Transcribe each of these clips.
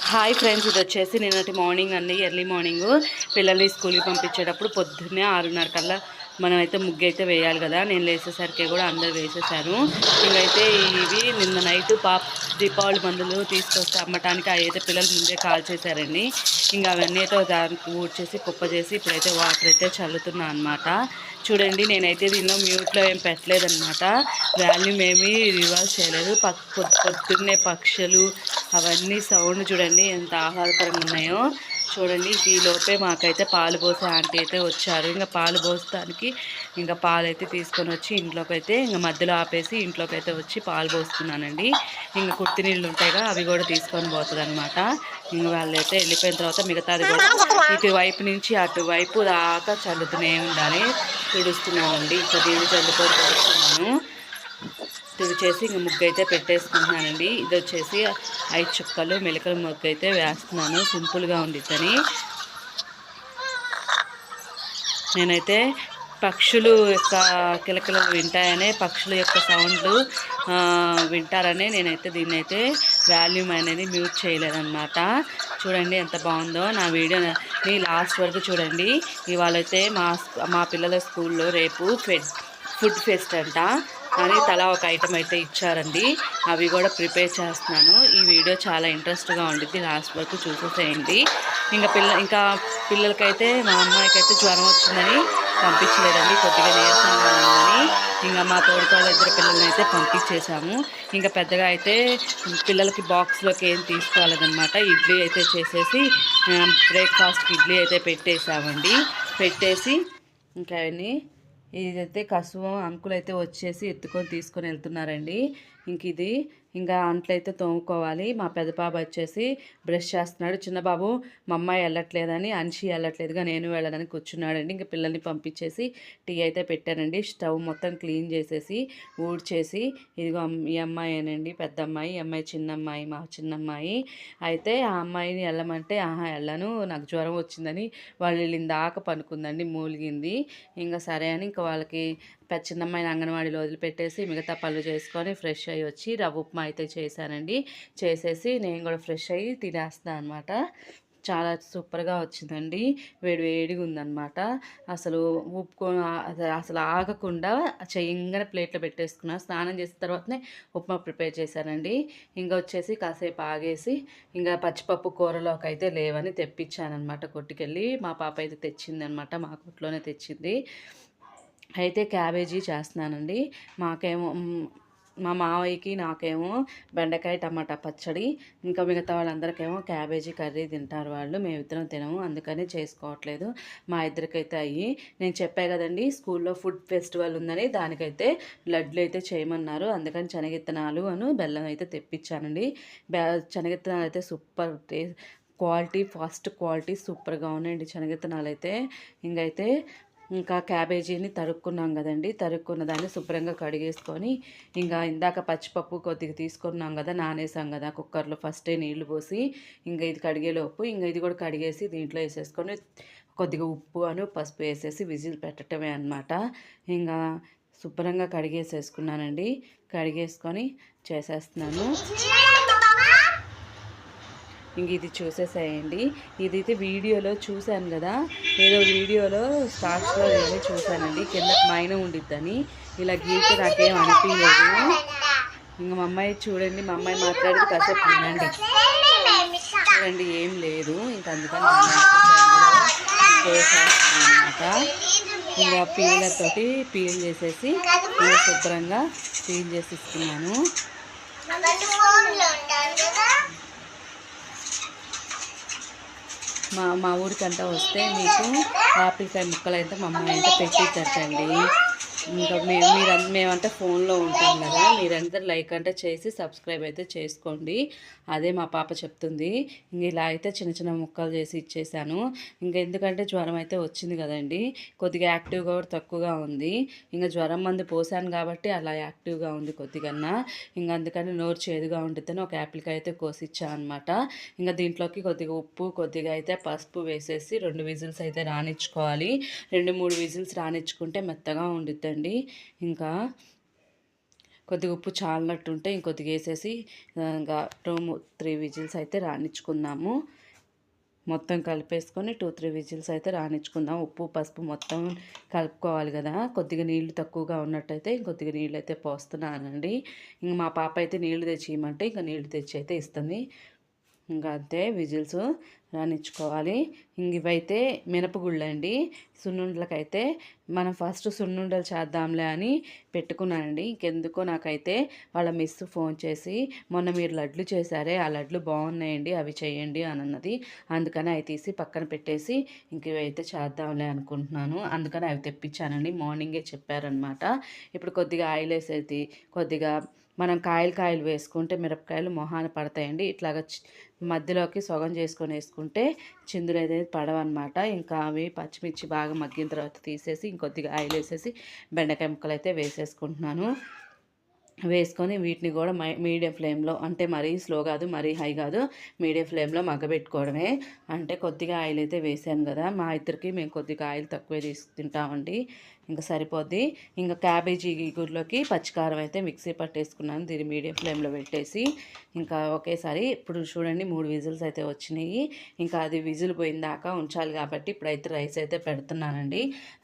Hi friends, ఇది వచ్చేసి నిన్నటి మార్నింగ్ అండి. ఎర్లీ మార్నింగ్ పిల్లల్ని స్కూల్కి పంపించేటప్పుడు పొద్దున్నే 6:30 కల్లా మనమైతే ముగ్గు అయితే వేయాలి కదా. నేను లేచేసరికి కూడా అందరు వేసేసారు. ఇంకైతే ఇవి నిన్న నైట్ దీపావళి మందులు తీసుకొస్తే అమ్మటానికి అవి అయితే పిల్లలు ముందే కాల్ చేశారండి. ఇంకా అవన్నీ అయితే దానికి ఊడ్చేసి కుప్ప చేసి ఇప్పుడైతే వాటర్ అయితే చల్లుతున్నా అనమాట. చూడండి, నేనైతే దీనిలో మ్యూట్లో ఏం పెట్టలేదన్నమాట. వాల్యూమ్ ఏమీ రివర్స్ చేయలేదు. పొద్దున్నే పక్షులు అవన్నీ సౌండ్ చూడండి ఎంత ఆహ్లాదకరంగా ఉన్నాయో. చూడండి, ఈ లోపే మాకైతే పాలు పోసే ఆంటీ అయితే వచ్చారు. ఇంకా పాలు పోసడానికి ఇంకా పాలు అయితే తీసుకొని వచ్చి ఇంట్లోకి అయితే ఇంకా మధ్యలో ఆపేసి ఇంట్లోకి అయితే వచ్చి పాలు పోస్తున్నానండి. ఇంకా కుర్తి నీళ్ళు ఉంటాయిగా, అవి కూడా తీసుకొని పోతుంది అనమాట. ఇంకా వాళ్ళైతే వెళ్ళిపోయిన తర్వాత మిగతాది కూడా ఇటువైపు నుంచి అటువైపు దాకా చల్లుతూనే ఉండాలి. తుడుస్తున్నానండి. ఇంకా నీళ్ళు చల్లుకొని తుడుస్తున్నాను. తుడిచేసి ఇంక ముగ్గు అయితే పెట్టేసుకుంటున్నానండి. ఇది వచ్చేసి 5 చుక్కలు మెలికల ముగ్గు అయితే వేస్తున్నాను, సింపుల్గా ఉండిద్దని. నేనైతే పక్షులు యొక్క కిలకిలలు వింటాయనే, పక్షుల యొక్క సౌండ్లు వింటారనే నేనైతే దీన్నైతే వాల్యూమ్ అనేది మ్యూట్ చేయలేదన్నమాట. చూడండి ఎంత బాగుందో. నా వీడియోని లాస్ట్ వరకు చూడండి. ఇవాళైతే మా పిల్లల స్కూల్లో రేపు ఫుడ్ ఫెస్ట్ అంట అని తలా ఒక ఐటమ్ అయితే ఇచ్చారండి. అవి కూడా ప్రిపేర్ చేస్తున్నాను. ఈ వీడియో చాలా ఇంట్రెస్ట్గా ఉండిద్ది, లాస్ట్ వరకు చూసేసేయండి. ఇంకా పిల్లలకైతే మా అమ్మాయికైతే జ్వరం వచ్చిందని పంపించలేదండి, కొద్దిగా నీరసంగా ఉందని. ఇంకా మా తోడుకోళ్ళ 2 పిల్లల్ని అయితే పంపించేసాము. ఇంకా పెద్దగా అయితే పిల్లలకి బాక్స్లోకి ఏం తీసుకోవాలన్నమాట. ఇడ్లీ అయితే చేసేసి బ్రేక్ఫాస్ట్కి ఇడ్లీ అయితే పెట్టేసామండి. పెట్టేసి ఇంకా అవన్నీ ఇదైతే కసువు అంకులు అయితే వచ్చేసి ఎత్తుకొని తీసుకొని వెళ్తున్నారండి. ఇంకా అంట్లయితే తోముకోవాలి. మా పెద్ద బాబు వచ్చేసి బ్రష్ చేస్తున్నాడు. చిన్న బాబు మా అమ్మాయి వెళ్ళట్లేదని, అన్షి వెళ్ళట్లేదుగా నేను వెళ్ళదని కూర్చున్నాడండి. ఇంకా పిల్లల్ని పంపించేసి టీ అయితే పెట్టానండి. స్టవ్ మొత్తం క్లీన్ చేసేసి ఊడ్చేసి, ఇదిగో ఈ అమ్మాయేనండి పెద్ద అమ్మాయి, ఈ అమ్మాయి చిన్నమ్మాయి, మా చిన్నమ్మాయి. అయితే ఆ అమ్మాయిని వెళ్ళమంటే వెళ్ళను, నాకు జ్వరం వచ్చిందని వాళ్ళు వెళ్ళిందాక పనుకుందండి, మూలిగింది. ఇంకా సరే అని ఇంకా వాళ్ళకి చిన్నమ్మాయిని అంగన్వాడీలో వదిలిపెట్టేసి మిగతా పనులు చేసుకొని ఫ్రెష్ అయ్యి వచ్చి రవ్వ ఉప్మా అయితే చేశానండి. చేసేసి నేను కూడా ఫ్రెష్ అయ్యి తినేస్తాను అనమాట. చాలా సూపర్గా వచ్చిందండి. వేడిగా ఉందన్నమాట. అసలు అసలు ఆగకుండా చెయ్యంగానే ప్లేట్లో పెట్టేసుకున్నాను. స్నానం చేసిన తర్వాతనే ఉప్మా ప్రిపేర్ చేశానండి. ఇంకా వచ్చేసి కాసేపు ఆగేసి ఇంకా పచ్చిపప్పు కూరలోకి అయితే లేవని తెప్పించానమాట కొట్టుకెళ్ళి. మా పాప అయితే తెచ్చిందనమాట, మా కొట్లోనే తెచ్చింది. అయితే క్యాబేజీ చేస్తున్నానండి. మా మావయ్యకి నాకేమో బెండకాయ టమాటా పచ్చడి, ఇంకా మిగతా వాళ్ళందరికేమో క్యాబేజీ కర్రీ తింటారు వాళ్ళు. మేమిద్దరం తినము, అందుకని చేసుకోవట్లేదు. మా ఇద్దరికైతే నేను చెప్పా కదండి స్కూల్లో ఫుడ్ ఫెస్టివల్ ఉందని, దానికైతే లడ్లు అయితే చేయమన్నారు. అందుకని శనగిత్తనాలు బెల్లం అయితే తెప్పించానండి. శనగిత్తనాలు అయితే సూపర్ క్వాలిటీ, ఫస్ట్ క్వాలిటీ సూపర్గా ఉన్నాయండి శనగిత్తనాలు అయితే. ఇంకా క్యాబేజీని తరుక్కున్నాం కదండి, తరుక్కున్న దాన్ని శుభ్రంగా కడిగేసుకొని ఇంకా ఇందాక పచ్చిపప్పు కొద్దిగా తీసుకున్నాం కదా, నానేసాం కదా కుక్కర్లో, ఫస్టే నీళ్లు పోసి ఇంకా ఇది కడిగేలోపు ఇంకా ఇది కూడా కడిగేసి దీంట్లో వేసేసుకొని కొద్దిగా ఉప్పు పసుపు వేసేసి విజిల్ పెట్టడమే అనమాట. ఇంకా శుభ్రంగా కడిగేసేసుకున్నానండి. కడిగేసుకొని చేసేస్తున్నాను. ఇంక ఇది చూసేసేయండి. ఇదైతే వీడియోలో చూశాను కదా, ఏదో వీడియోలో స్టార్ట్స్లో ఏదో చూశానండి, కింద మైన ఉండిద్దని. ఇలా గీత నాకేం అనిపించలేదు. ఇంక మా అమ్మాయి చూడండి, మా అమ్మాయి మాట్లాడేది కాసేపు వినండి. చూడండి ఏం లేదు, ఇంక అందుకని చేసేస్తాను అనమాట. ఇంకా పీలతోటి పీల్ చేసేసి ఇంకా శుభ్రంగా క్లీన్ చేసి ఇస్తున్నాను. మా ఊరికంతా వస్తే మీకు ఆపిల్కాయ ముక్కలు అయితే మా అమ్మాయి అయితే పెట్టిద్దటండి. ఇంకా మేమంటే ఫోన్లో ఉంటాం కదా, మీరందరూ లైక్ అంటే చేసి సబ్స్క్రైబ్ అయితే చేసుకోండి, అదే మా పాప చెప్తుంది. ఇంక ఇలా అయితే చిన్న చిన్న ముక్కలు చేసి ఇచ్చేసాను. ఇంకా ఎందుకంటే జ్వరం అయితే వచ్చింది కదండి, కొద్దిగా యాక్టివ్గా కూడా తక్కువగా ఉంది. ఇంకా జ్వరం మందు పోసాను కాబట్టి అలా యాక్టివ్గా ఉంది కొద్దిగా. ఇంకా అందుకని నోరు చేదుగా ఉంటుందని ఒక యాపిల్కాయ అయితే కోసి ఇచ్చాను అనమాట. ఇంకా దీంట్లోకి కొద్దిగా ఉప్పు, కొద్దిగా అయితే పసుపు వేసేసి 2 విజిల్స్ అయితే రానిచ్చుకోవాలి. 2-3 విజిల్స్ రానిచ్చుకుంటే మెత్తగా ఉండిద్దండి. ఇంకా కొద్దిగా ఉప్పు చాలినట్టుంటే ఇంకొద్దిగా వేసేసి ఇంకా 2-3 విజిల్స్ అయితే రానిచ్చుకుందాము. మొత్తం కలిపేసుకొని 2-3 విజిల్స్ అయితే రానిచ్చుకుందాం. ఉప్పు పసుపు మొత్తం కలుపుకోవాలి కదా. కొద్దిగా నీళ్లు తక్కువగా ఉన్నట్టయితే ఇంకొద్దిగా నీళ్ళు అయితే పోస్తున్నానండి. ఇంక మా పాప అయితే నీళ్లు తెచ్చి ఇవ్వమంటే ఇంకా నీళ్లు తెచ్చి అయితే ఇస్తుంది. ఇంకా అంతే విజిల్స్ రానిచ్చుకోవాలి. ఇంక ఇవైతే మినపగుళ్ళు అండి. సున్నుండలకైతే మనం ఫస్ట్ సున్నుండలు చేద్దాంలే అని పెట్టుకున్నానండి. ఇంకెందుకో నాకైతే వాళ్ళ మిస్ ఫోన్ చేసి మొన్న మీరు లడ్లు చేశారే ఆ లడ్లు బాగున్నాయండి అవి చేయండి అని అన్నది. అందుకని అవి తీసి పక్కన పెట్టేసి ఇంక ఇవైతే చేద్దాంలే అనుకుంటున్నాను. అందుకని అవి తెప్పించానండి. మార్నింగే చెప్పారనమాట. ఇప్పుడు కొద్దిగా ఆయిల్ వేసేది కొద్దిగా మనం కాయలు వేసుకుంటే మిరపకాయలు మొహాన పడతాయండి. ఇట్లాగ మధ్యలోకి సగం చేసుకొని వేసుకుంటే చిందులు అనేది పడవన్నమాట. ఇంకా అవి పచ్చిమిర్చి బాగా మగ్గిన తర్వాత తీసేసి ఇంకొద్దిగా ఆయిల్ వేసేసి బెండకాయ ముక్కలు అయితే వేసేసుకుంటున్నాను. వేసుకొని వీటిని కూడా మీడియం ఫ్లేమ్లో, అంటే మరీ స్లో కాదు మరీ హై కాదు, మీడియం ఫ్లేమ్లో మగ్గబెట్టుకోవడమే. అంటే కొద్దిగా ఆయిల్ అయితే వేసాను కదా, మా ఇద్దరికి మేము కొద్దిగా ఆయిల్ తక్కువే తింటామండి. ఇంకా సరిపోద్ది. ఇంకా క్యాబేజీ గురిలోకి పచ్చికారం అయితే మిక్సీ పట్టేసుకున్నాను. దీన్ని మీడియం ఫ్లేమ్లో పెట్టేసి ఇంకా ఒకేసారి ఇప్పుడు చూడండి 3 విజిల్స్ అయితే వచ్చినాయి. ఇంకా అది విజిల్ పోయిందాక ఉంచాలి కాబట్టి ఇప్పుడైతే రైస్ అయితే పెడుతున్నానండి.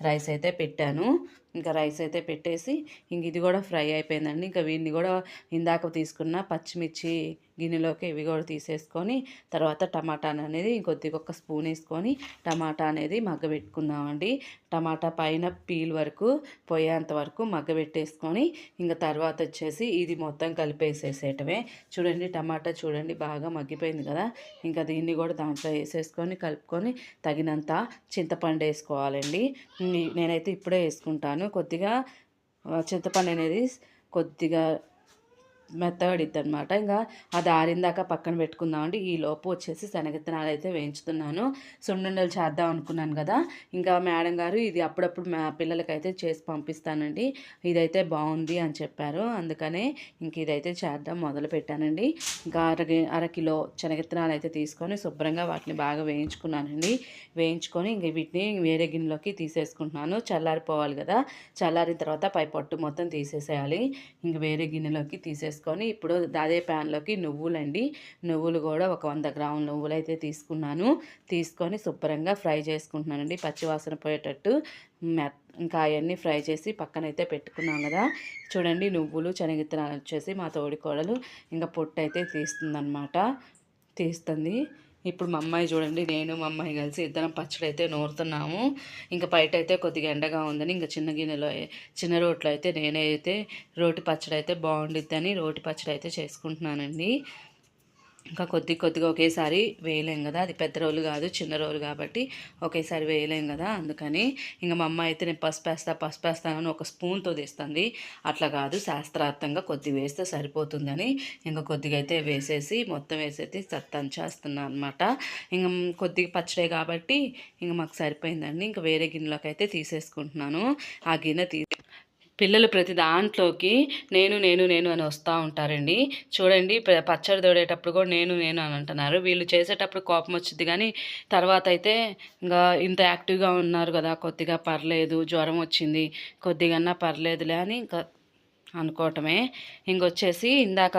రైస్ అయితే పెట్టాను. ఇంకా రైస్ అయితే పెట్టేసి ఇంక ఇది కూడా ఫ్రై అయిపోయిందండి. ఇంకా వీడిని కూడా ఇందాక తీసుకున్న పచ్చిమిర్చి గిన్నెలోకి ఇవి కూడా తీసేసుకొని తర్వాత టమాటా అనేది ఇంకొద్దిగా ఒక స్పూన్ వేసుకొని టమాటా అనేది మగ్గబెట్టుకుందామండి. టమాటా పైన పీల్ వరకు పోయేంత వరకు మగ్గబెట్టేసుకొని ఇంకా తర్వాత వచ్చేసి ఇది మొత్తం కలిపేసేసేయటమే. చూడండి టమాటా చూడండి బాగా మగ్గిపోయింది కదా. ఇంకా దీన్ని కూడా దాంట్లో వేసేసుకొని కలుపుకొని తగినంత చింతపండు వేసుకోవాలండి. నేనైతే ఇప్పుడే వేసుకుంటాను. కొద్దిగా చింతపండు అనేది కొద్దిగా మెత్తబడిద్ది అనమాట. ఇంకా అది ఆరిందాక పక్కన పెట్టుకుందామండి. ఈ లోపు వచ్చేసి శనగిత్తనాలు అయితే వేయించుతున్నాను. సున్నుండలు చేద్దాం అనుకున్నాను కదా. ఇంకా మేడం గారు ఇది అప్పుడప్పుడు మా పిల్లలకైతే చేసి పంపిస్తానండి, ఇదైతే బాగుంది అని చెప్పారు. అందుకనే ఇంక ఇదైతే చేద్దాం మొదలు పెట్టానండి. ఇంకా అరకిలో శనగిత్తనాలు అయితే తీసుకొని శుభ్రంగా వాటిని బాగా వేయించుకున్నానండి. వేయించుకొని ఇంక వీటిని వేరే గిన్నెలోకి తీసేసుకుంటున్నాను. చల్లారిపోవాలి కదా. చల్లారిన తర్వాత పై పొట్టు మొత్తం తీసేసేయాలి. ఇంక వేరే గిన్నెలోకి తీసేసుకొని ఇప్పుడు అదే ప్యాన్లోకి నువ్వులండి, నువ్వులు కూడా ఒక 100 గ్రాముల నువ్వులు అయితే తీసుకొని శుభ్రంగా ఫ్రై చేసుకుంటున్నానండి పచ్చివాసన పోయేటట్టు. ఇంకా అవన్నీ ఫ్రై చేసి పక్కనైతే పెట్టుకున్నాం కదా. చూడండి నువ్వులు శనగిత్తనాలు వచ్చేసి మా తోడికోడలు ఇంకా పొట్టు అయితే తీస్తుంది. ఇప్పుడు మా అమ్మాయి చూడండి, నేను మా అమ్మాయి కలిసి ఇద్దరం పచ్చడి అయితే నూరుతున్నాము. ఇంకా బయట అయితే కొద్దిగా ఎండగా ఉందని ఇంకా చిన్న గిన్నెలో చిన్న రోట్లో అయితే నేనైతే రోటి పచ్చడి అయితే బాగుండిద్దని రోటి పచ్చడి అయితే చేసుకుంటున్నానండి. ఇంకా కొద్దిగా ఒకేసారి వేయలేం కదా, అది పెద్ద రోలు కాదు చిన్న రోలు కాబట్టి ఒకేసారి వేయలేం కదా. అందుకని ఇంకా మా అమ్మ అయితే నేను పసుపు వేస్తానని ఒక స్పూన్తో తీస్తుంది. అట్లా కాదు, శాస్త్రార్థంగా కొద్దిగా వేస్తే సరిపోతుందని ఇంకా కొద్దిగా అయితే వేసేసి మొత్తం వేసేసి తంచేస్తున్నాను అనమాట. ఇంకా కొద్దిగా పచ్చడే కాబట్టి ఇంకా మాకు సరిపోయిందండి. ఇంకా వేరే గిన్నెలోకి అయితే తీసేసుకుంటున్నాను. ఆ గిన్నె పిల్లలు ప్రతి దాంట్లోకి నేను అని వస్తూ ఉంటారండి. చూడండి పచ్చడి తోడేటప్పుడు కూడా నేను అని అంటున్నారు. వీళ్ళు చేసేటప్పుడు కోపం వచ్చింది కానీ తర్వాత అయితే ఇంకా ఇంత యాక్టివ్గా ఉన్నారు కదా, కొద్దిగా పర్లేదు, జ్వరం వచ్చింది కొద్దిగా పర్లేదులే అని ఇంకా అనుకోవటమే. ఇంకొచ్చేసి ఇందాక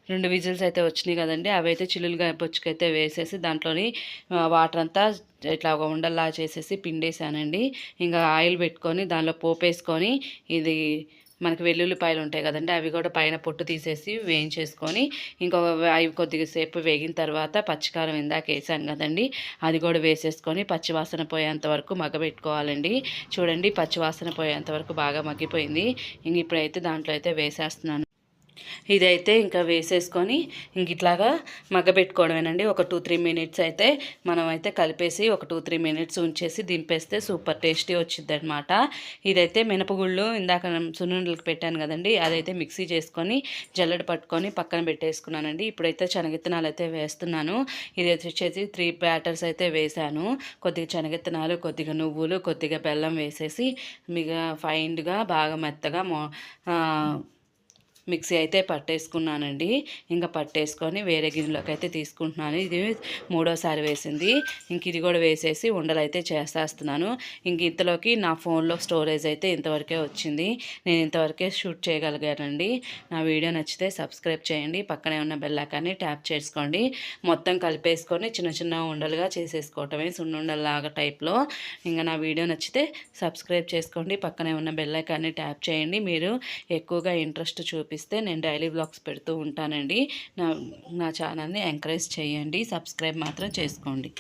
2 విజిల్స్ అయితే వచ్చినాయి కదండి, అవి అయితే చిల్లులుగా బొచ్చుకైతే వేసేసి దాంట్లోని వాటర్ అంతా ఇట్లా ఒక ఉండల్లా చేసేసి పిండేసానండి. ఇంకా ఆయిల్ పెట్టుకొని దానిలో పోపేసుకొని ఇది మనకి వెల్లుల్లిపాయలు ఉంటాయి కదండి, అవి కూడా పైన పొట్టు తీసేసి వేయించేసుకొని అవి కొద్దిగా సేపు వేగిన తర్వాత పచ్చికారం ఇందాక వేసాను కదండి, అది కూడా వేసేసుకొని పచ్చివాసన పోయేంత వరకు మగ్గబెట్టుకోవాలండి. చూడండి పచ్చివాసన పోయేంత వరకు బాగా మగ్గిపోయింది. ఇంక ఇప్పుడైతే దాంట్లో అయితే వేసేస్తున్నాను. ఇదైతే ఇంకా వేసేసుకొని ఇంక ఇట్లాగా మగ్గబెట్టుకోవడమేనండి. ఒక 2-3 మినిట్స్ అయితే మనం అయితే కలిపేసి ఒక 2-3 మినిట్స్ ఉంచేసి దింపేస్తే సూపర్ టేస్టీ వచ్చింది అనమాట. ఇదైతే మినపగుళ్ళు ఇందాక సున్నుండలకు పెట్టాను కదండి, అదైతే మిక్సీ చేసుకొని జల్లెడ పట్టుకొని పక్కన పెట్టేసుకున్నానండి. ఇప్పుడైతే శనగిత్తనాలు అయితే వేస్తున్నాను. ఇది వచ్చేసి 3 బ్యాటర్స్ అయితే వేసాను. కొద్దిగా శనగిత్తనాలు, కొద్దిగా నువ్వులు, కొద్దిగా బెల్లం వేసేసి ఫైన్గా బాగా మెత్తగా మిక్సీ అయితే పట్టేసుకున్నానండి. ఇంకా పట్టేసుకొని వేరే గిన్నెలోకి అయితే తీసుకుంటున్నాను. ఇది మూడోసారి వేసింది. ఇంక ఇది కూడా వేసేసి ఉండలు అయితే చేసేస్తున్నాను. ఇంక ఇంతలోకి నా ఫోన్లో స్టోరేజ్ అయితే ఇంతవరకే వచ్చింది. నేను ఇంతవరకే షూట్ చేయగలిగానండి. నా వీడియో నచ్చితే సబ్స్క్రైబ్ చేయండి. పక్కనే ఉన్న బెల్ ఐకాన్ని ట్యాప్ చేసుకోండి. మొత్తం కలిపేసుకొని చిన్న చిన్న ఉండలుగా చేసేసుకోవటమే, సున్నుండల్లాగా టైప్లో. ఇంకా నా వీడియో నచ్చితే సబ్స్క్రైబ్ చేసుకోండి. పక్కనే ఉన్న బెల్ ఐకాన్ని ట్యాప్ చేయండి. మీరు ఎక్కువగా ఇంట్రెస్ట్ చూపిస్తే నేను డైలీ వ్లాగ్స్ పెడుతూ ఉంటానండి. నా ఛానల్ని ఎంకరేజ్ చేయండి. సబ్స్క్రైబ్ మాత్రం చేసుకోండి.